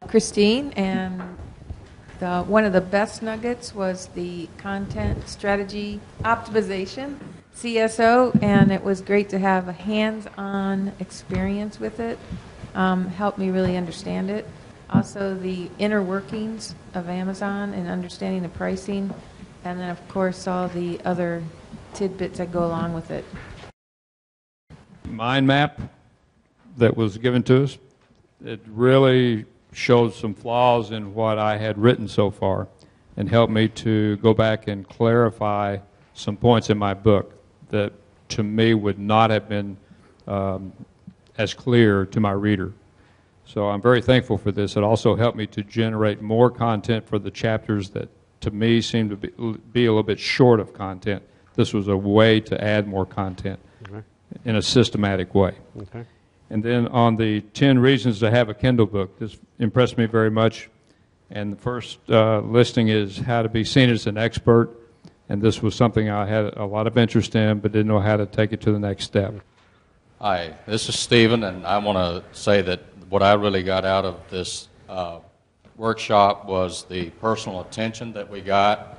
Christine, and one of the best nuggets was the content strategy optimization, CSO, and it was great to have a hands-on experience with it. Helped me really understand it. Also, the inner workings of Amazon and understanding the pricing, and then, of course, all the other tidbits that go along with it. Mind map that was given to us, it really showed some flaws in what I had written so far and helped me to go back and clarify some points in my book that to me would not have been as clear to my reader. So I'm very thankful for this. It also helped me to generate more content for the chapters that to me seemed to be a little bit short of content. This was a way to add more content in a systematic way. Okay. And then on the 10 reasons to have a Kindle book, this impressed me very much. And the first listing is how to be seen as an expert. And this was something I had a lot of interest in, but didn't know how to take it to the next step. Hi, this is Stephen, and I want to say that what I really got out of this workshop was the personal attention that we got,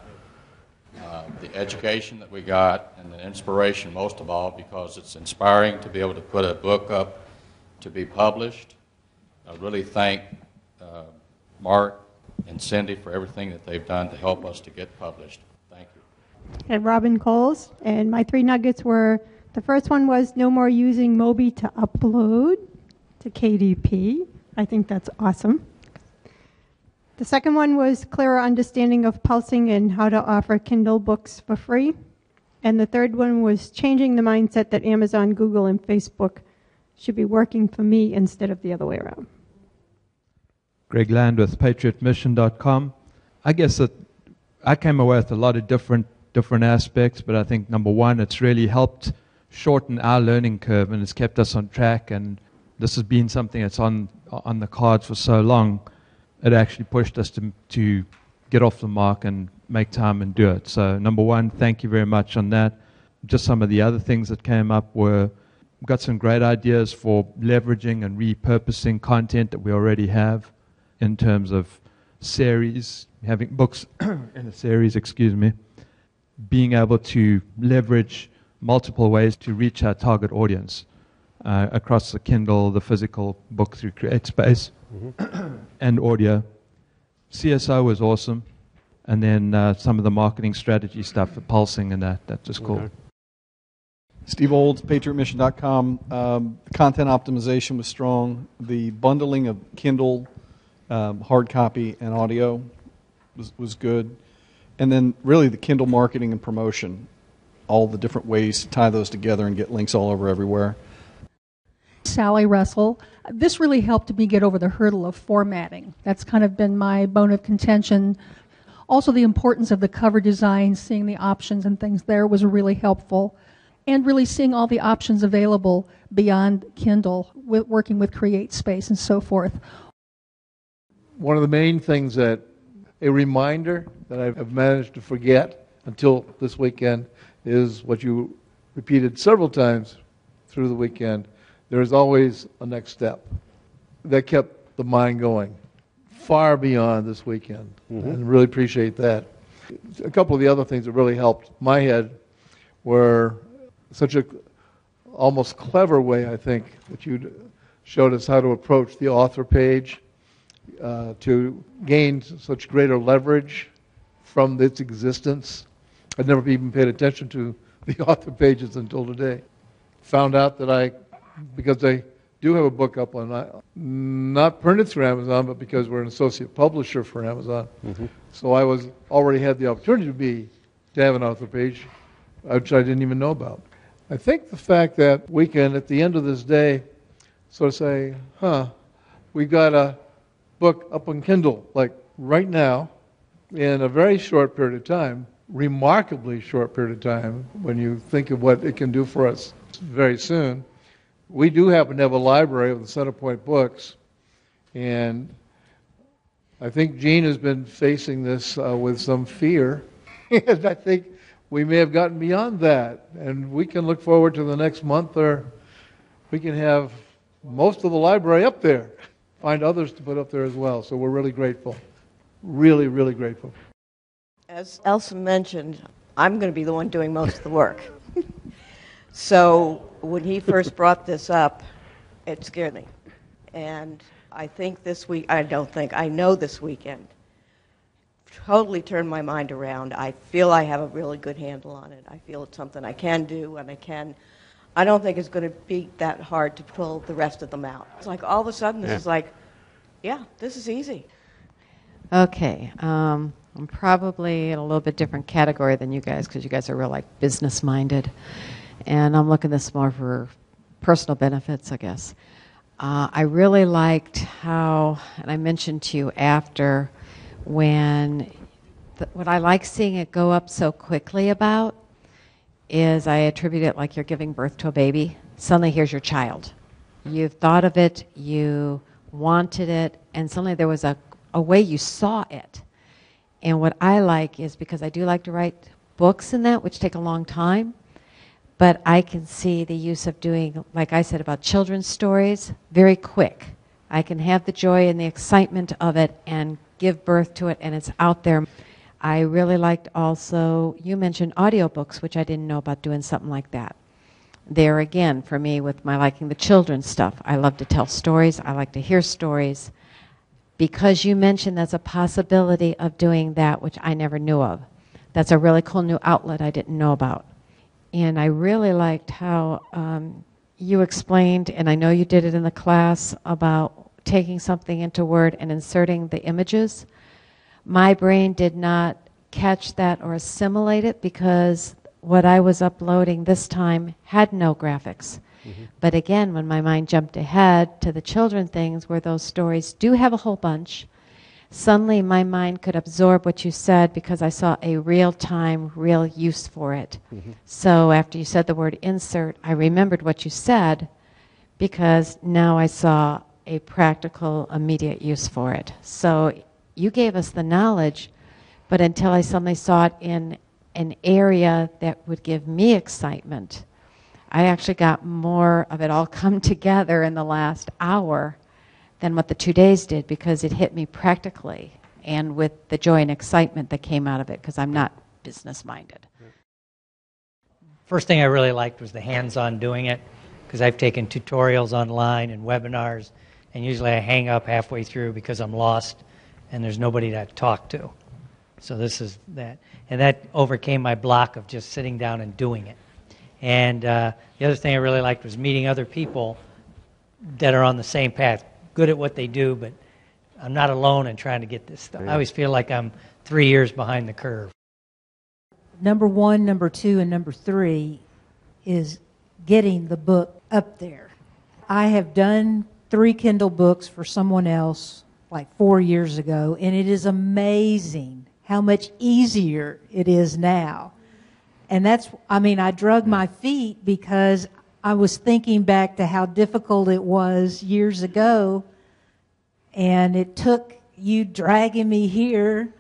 the education that we got, and the inspiration most of all, because it's inspiring to be able to put a book up to be published. I really thank Mark and Cindy for everything that they've done to help us to get published. Thank you. And Robin Coles, and my 3 nuggets were, the first one was no more using Mobi to upload to KDP. I think that's awesome. The second one was clearer understanding of pulsing and how to offer Kindle books for free. And the third one was changing the mindset that Amazon, Google, and Facebook should be working for me instead of the other way around. Greg Land with PatriotMission.com. I guess that I came away with a lot of different aspects, but I think number one, it's really helped shorten our learning curve and it's kept us on track. And this has been something that's on the cards for so long. It actually pushed us to get off the mark and make time and do it. So number one, thank you very much on that. Just some of the other things that came up were, we've got some great ideas for leveraging and repurposing content that we already have in terms of series, having books in a series, being able to leverage multiple ways to reach our target audience across the Kindle, the physical book through CreateSpace, and audio. CSO was awesome. And then some of the marketing strategy stuff, the pulsing and that's just cool. Okay. Steve Olds, PatriotMission.com. The content optimization was strong. The bundling of Kindle, hard copy, and audio was good. And then really the Kindle marketing and promotion, all the different ways to tie those together and get links all over everywhere. Sally Russell. This really helped me get over the hurdle of formatting. That's kind of been my bone of contention. Also, the importance of the cover design, seeing the options and things there was really helpful. And really seeing all the options available beyond Kindle, working with CreateSpace and so forth. One of the main things that a reminder that I've managed to forget until this weekend is what you repeated several times through the weekend. There is always a next step. That kept the mind going far beyond this weekend, and really appreciate that. A couple of the other things that really helped my head were such a almost clever way, I think, that you showed us how to approach the author page to gain such greater leverage from its existence. I'd never even paid attention to the author pages until today. Found out that because I do have a book up on, not printed through Amazon, but because we're an associate publisher for Amazon. So I already had the opportunity to have an author page, which I didn't even know about. I think the fact that we can, at the end of this day, sort of say, we got a book up on Kindle, like right now, in a very short period of time, remarkably short period of time, when you think of what it can do for us very soon. We do happen to have a library of the Centerpoint books, and I think Gene has been facing this with some fear, and I think we may have gotten beyond that, and we can look forward to the next month, or we can have most of the library up there find others to put up there as well. So we're really grateful. Really, really grateful. As Elsa mentioned, I'm going to be the one doing most of the work. So when he first brought this up, it scared me. And I think I know this weekend totally turned my mind around. I feel I have a really good handle on it. I feel it's something I can do, and I don't think it's going to be that hard to pull the rest of them out. It's like all of a sudden this is like, yeah, this is easy. Okay, I'm probably in a little bit different category than you guys because you guys are real like business minded, and I'm looking this more for personal benefits, I guess. I really liked how, and I mentioned to you after, what I like seeing it go up so quickly about is I attribute it like you're giving birth to a baby. Suddenly here's your child. You've thought of it, you wanted it, and suddenly there was a way you saw it. And what I like is, because I do like to write books in that, which take a long time, but I can see the use of doing, like I said about children's stories, very quick. I can have the joy and the excitement of it and give birth to it, and it's out there. I really liked also, you mentioned audiobooks, which I didn't know about doing something like that. There again, for me, with my liking the children's stuff, I love to tell stories, I like to hear stories. Because you mentioned there's a possibility of doing that, which I never knew of. That's a really cool new outlet I didn't know about. And I really liked how you explained, and I know you did it in the class, about taking something into Word and inserting the images. My brain did not catch that or assimilate it because what I was uploading this time had no graphics. Mm-hmm. But again, when my mind jumped ahead to the children things where those stories do have a whole bunch, suddenly my mind could absorb what you said because I saw a real-time, real use for it. Mm-hmm. So after you said the word insert, I remembered what you said because now I saw a practical, immediate use for it. So you gave us the knowledge, but until I suddenly saw it in an area that would give me excitement, I actually got more of it all come together in the last hour than what the 2 days did because it hit me practically and with the joy and excitement that came out of it because I'm not business-minded. First thing I really liked was the hands-on doing it because I've taken tutorials online and webinars, and usually I hang up halfway through because I'm lost and there's nobody to talk to. So this is that. And that overcame my block of just sitting down and doing it. And the other thing I really liked was meeting other people that are on the same path, good at what they do, but I'm not alone in trying to get this stuff. I always feel like I'm 3 years behind the curve. Number 1, number 2, and number 3 is getting the book up there. I have done 3 Kindle books for someone else like 4 years ago, and it is amazing how much easier it is now. And I drug my feet because I was thinking back to how difficult it was years ago, and it took you dragging me here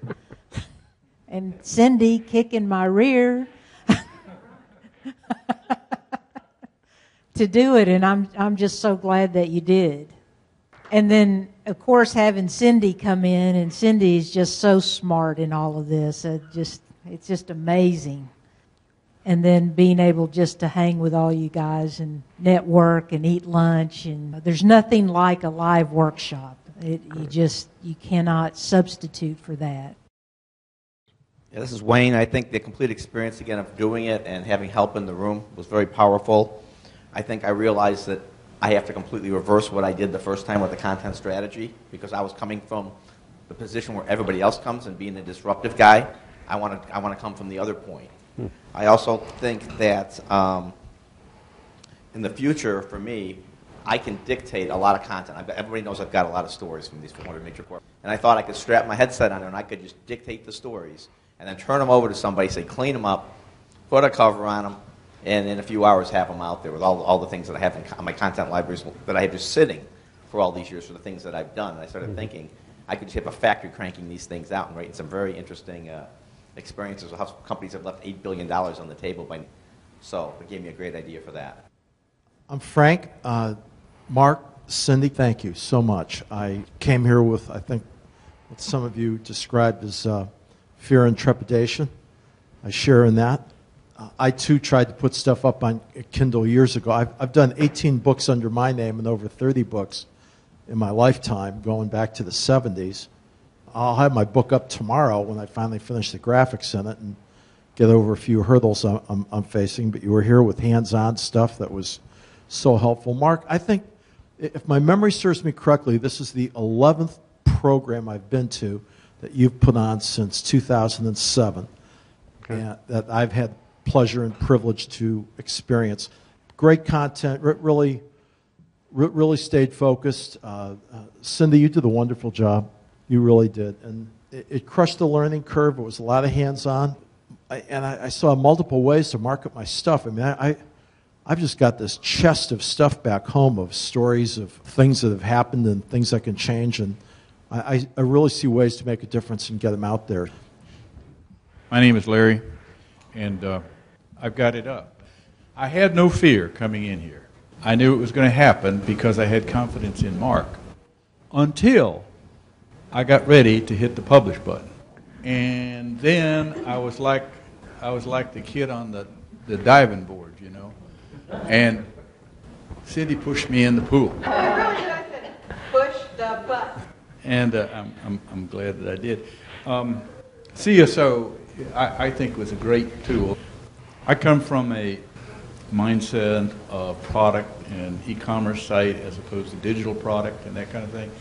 and Cindy kicking my rear to do it, and I'm just so glad that you did. And then, of course, having Cindy come in, and Cindy is just so smart in all of this. It's just amazing. And then being able just to hang with all you guys and network and eat lunch. And there's nothing like a live workshop. You cannot substitute for that. Yeah, this is Wayne. I think the complete experience, again, of doing it and having help in the room was very powerful. I think I realized that I have to completely reverse what I did the first time with the content strategy because I was coming from the position where everybody else comes and being a disruptive guy. I want to come from the other point. I also think that in the future, for me, I can dictate a lot of content. Everybody knows I've got a lot of stories from these 400 major corps. And I thought I could strap my headset on there and I could just dictate the stories and then turn them over to somebody, say, clean them up, put a cover on them, and in a few hours have them out there with all the things that I have in my content libraries that I have just sitting for all these years for the things that I've done. And I started thinking I could just have a factory cranking these things out and writing some very interesting experiences of how companies have left $8 billion on the table. So it gave me a great idea for that. I'm Frank. Mark Cindy, thank you so much. I came here with, I think, what some of you described as fear and trepidation. I share in that. I, too, tried to put stuff up on Kindle years ago. I've done 18 books under my name and over 30 books in my lifetime, going back to the 70s. I'll have my book up tomorrow when I finally finish the graphics in it and get over a few hurdles I'm facing. But you were here with hands-on stuff that was so helpful. Mark, I think, if my memory serves me correctly, this is the 11th program I've been to that you've put on since 2007, and that I've had pleasure and privilege to experience. Great content, really stayed focused. Cindy, you did a wonderful job. You really did. And it crushed the learning curve. It was a lot of hands-on. I saw multiple ways to market my stuff. I mean, I've just got this chest of stuff back home of stories of things that have happened and things that can change. And I really see ways to make a difference and get them out there. My name is Larry, and I've got it up. I had no fear coming in here. I knew it was going to happen because I had confidence in Mark until I got ready to hit the publish button. And then I was like the kid on the diving board, you know. And Cindy pushed me in the pool. Push the button. And I'm glad that I did. CSO, I think, was a great tool. I come from a mindset of product and e-commerce site as opposed to digital product and that kind of thing.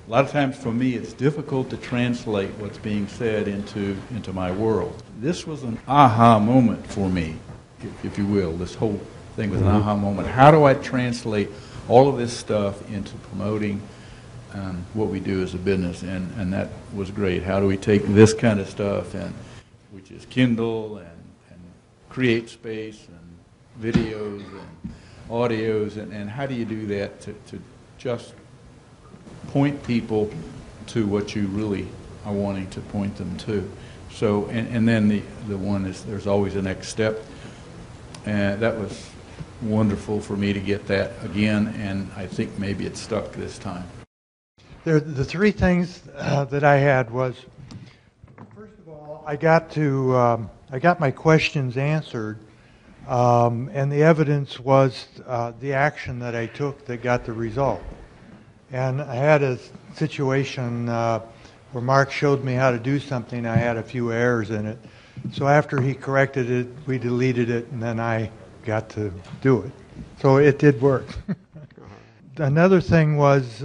A lot of times for me it's difficult to translate what's being said into my world. This was an aha moment for me, if you will. This whole thing was an aha moment. How do I translate all of this stuff into promoting what we do as a business? And that was great. How do we take this kind of stuff, and which is Kindle and create space and videos and audios, and how do you do that to just point people to what you really are wanting to point them to? So, and then the one is there's always a next step, and that was wonderful for me to get that again, and I think maybe it stuck this time. The three things that I had was, first of all, I got my questions answered, and the evidence was the action that I took that got the result. And I had a situation where Mark showed me how to do something. I had a few errors in it. So after he corrected it, we deleted it, and then I got to do it. So it did work. Another thing was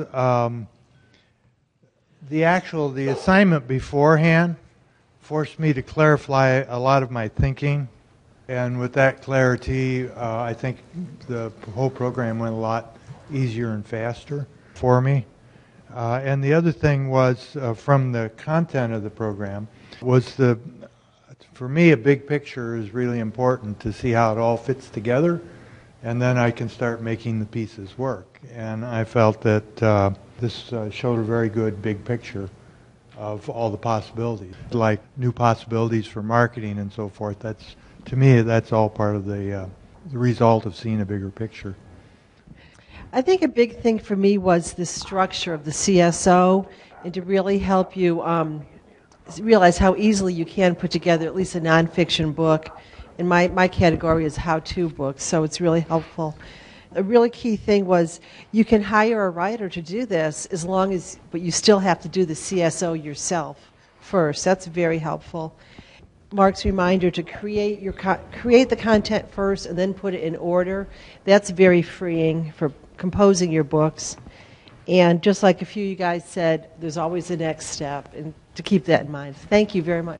the assignment beforehand forced me to clarify a lot of my thinking. And with that clarity, I think the whole program went a lot easier and faster for me. And the other thing was, from the content of the program, was for me, a big picture is really important to see how it all fits together, and then I can start making the pieces work. And I felt that this showed a very good big picture of all the possibilities, like new possibilities for marketing and so forth. To me, that's all part of the result of seeing a bigger picture. I think a big thing for me was the structure of the CSO, and to really help you realize how easily you can put together at least a nonfiction book. And my category is how-to books, so it's really helpful. A really key thing was you can hire a writer to do this but you still have to do the CSO yourself first. That's very helpful. Mark's reminder to create the content first and then put it in order. That's very freeing for composing your books. And just like a few of you guys said, there's always a next step, and to keep that in mind. Thank you very much.